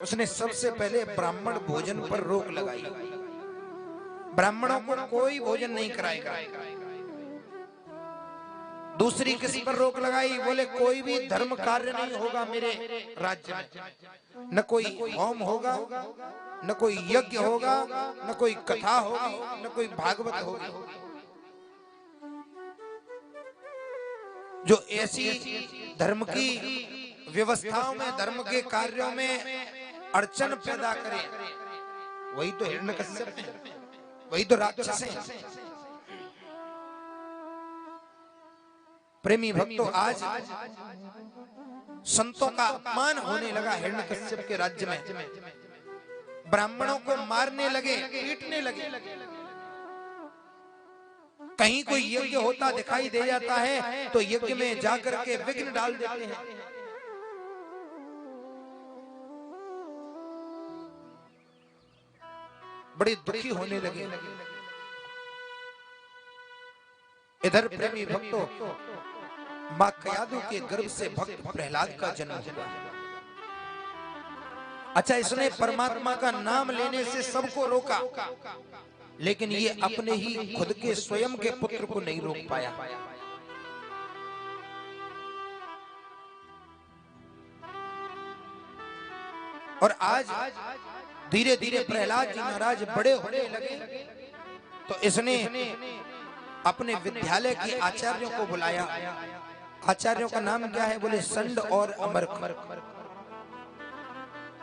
उसने सबसे पहले ब्राह्मण भोजन पर रोक लगाई। ब्राह्मणों को कोई भोजन नहीं कराएगा। दूसरी किसी पर रोक लगाई, बोले कोई भी धर्म कार्य नहीं होगा मेरे राज्य में, न कोई होम होगा, न कोई यज्ञ होगा, न कोई कथा होगी, न कोई भागवत होगी। जो ऐसी धर्म की व्यवस्थाओं में, धर्म के कार्यों में अड़चन पैदा करे, वही तो हिरण्यकश्यप है, वही तो राक्षस है। प्रेमी भक्तों, आज संतों का अपमान होने लगा हिरण्यकश्यप के राज्य में। ब्राह्मणों को मारने लगे, पीटने लगे। कहीं कोई यज्ञ होता दिखाई दे जाता है तो यज्ञ में जाकर के विघ्न डाल देते हैं। बड़े दुखी होने लगे। इधर प्रेमी भक्तों, मां कयादु के गर्भ से भक्त प्रहलाद का जन्म हुआ। अच्छा, इसने परमात्मा का नाम लेने से सबको रोका, लेकिन ये अपने ही खुद के स्वयं के पुत्र को नहीं रोक पाया। और आज धीरे धीरे प्रहलाद जी महाराज बड़े होने लगे तो इसने अपने विद्यालय के आचार्यों को बुलाया। आचार्यों का नाम क्या है? बोले संड और अमर्क,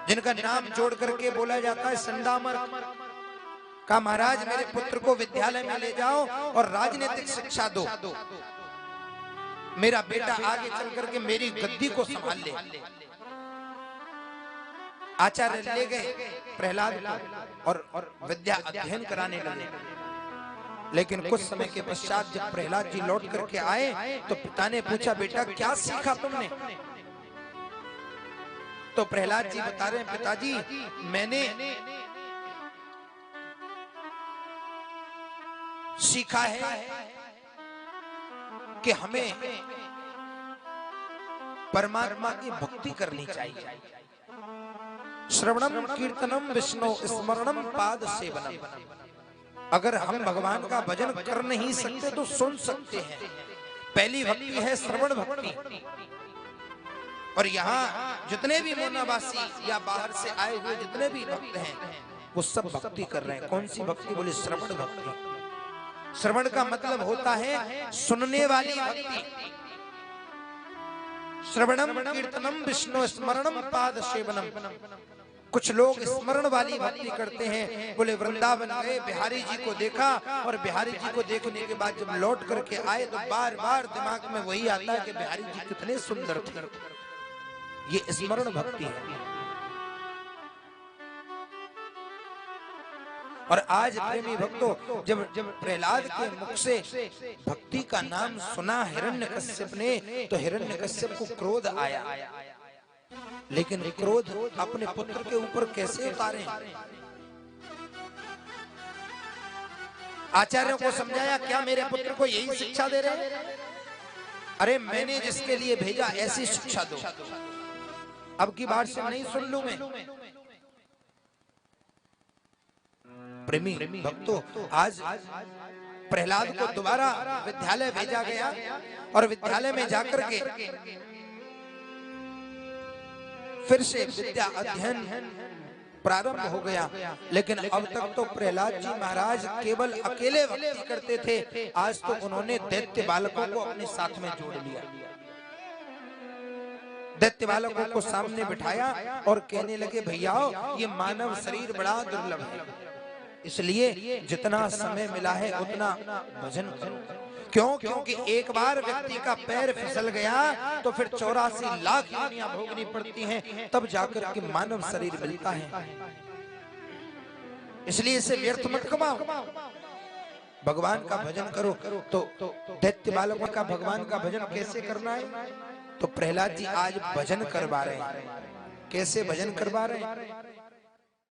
जिनका नाम जोड़ करके बोला जाता है संडामर्क। का महाराज मेरे पुत्र को विद्यालय में ले जाओ और राजनीतिक शिक्षा दो, मेरा बेटा आगे चल करके मेरी गद्दी को संभाल ले। आचार्य ले गए प्रहलाद को और विद्या अध्ययन कराने लगे। लेकिन कुछ समय के पश्चात जब प्रहलाद जी लौट करके आए तो पिता ने पूछा, बेटा क्या सीखा तुमने? तो प्रहलाद जी बता रहे हैं, पिताजी मैंने सीखा है कि हमें परमात्मा की भक्ति करनी चाहिए। श्रवणम कीर्तनम विष्णु स्मरणम पाद सेवनम। अगर हम भगवान का भजन कर नहीं सकते तो सुन सकते हैं। पहली भक्ति है श्रवण भक्ति। और यहाँ जितने भी मोनावासी या बाहर से आए हुए जितने भी भक्त हैं वो सब भक्ति कर रहे हैं। कौन सी भक्ति? बोले श्रवण भक्ति। श्रवण का मतलब होता है सुनने वाली भक्ति। श्रवणम कीर्तनम विष्णु स्मरणम पाद सेवनम। कुछ लोग स्मरण वाली भक्ति करते हैं। बोले वृंदावन गए, बिहारी जी को देखा और बिहारी जी को देखने के बाद जब लौट करके आए तो बार बार दिमाग में वही आता है कि बिहारी जी कितने सुंदर थे। ये स्मरण भक्ति है। और आज प्रेमी भक्तों, जब प्रहलाद के मुख से भक्ति का नाम सुना हिरण्यकश्यप ने तो हिरण्यकश्यप को क्रोध आया। लेकिन क्रोध अपने पुत्र के ऊपर कैसे उतारे? आचार्यों को समझाया, क्या मेरे पुत्र को यही शिक्षा दे रहे हैं? अरे मैंने जिसके लिए भेजा ऐसी शिक्षा दो, अब की बार से नहीं सुन लूं मैं। प्रेमी भक्तों, आज प्रहलाद को दोबारा विद्यालय भेजा गया और विद्यालय में जाकर के फिर से विद्या अध्ययन प्रारंभ हो गया। लेकिन अब तक तो प्रहलाद जी महाराज केवल अकेले भक्ति करते थे। आज तो उन्होंने दैत्य बालकों को अपने साथ में जोड़ लिया। दैत्य बालकों को सामने बिठाया और कहने लगे, भैया ये मानव शरीर बड़ा दुर्लभ है, इसलिए जितना समय मिला है उतना भजन करो। क्यों? क्योंकि एक बार व्यक्ति का पैर फिसल गया तो फिर 84 लाख योनियां भोगनी पड़ती हैं, तब जाकर के मानव शरीर मिलता है। इसलिए इसे व्यर्थ मत कमाओ, भगवान का भजन करो। तो दैत्य बालकों का भगवान का भजन कैसे करना है? तो प्रहलाद जी आज भजन करवा रहे हैं। कैसे भजन करवा रहे हैं?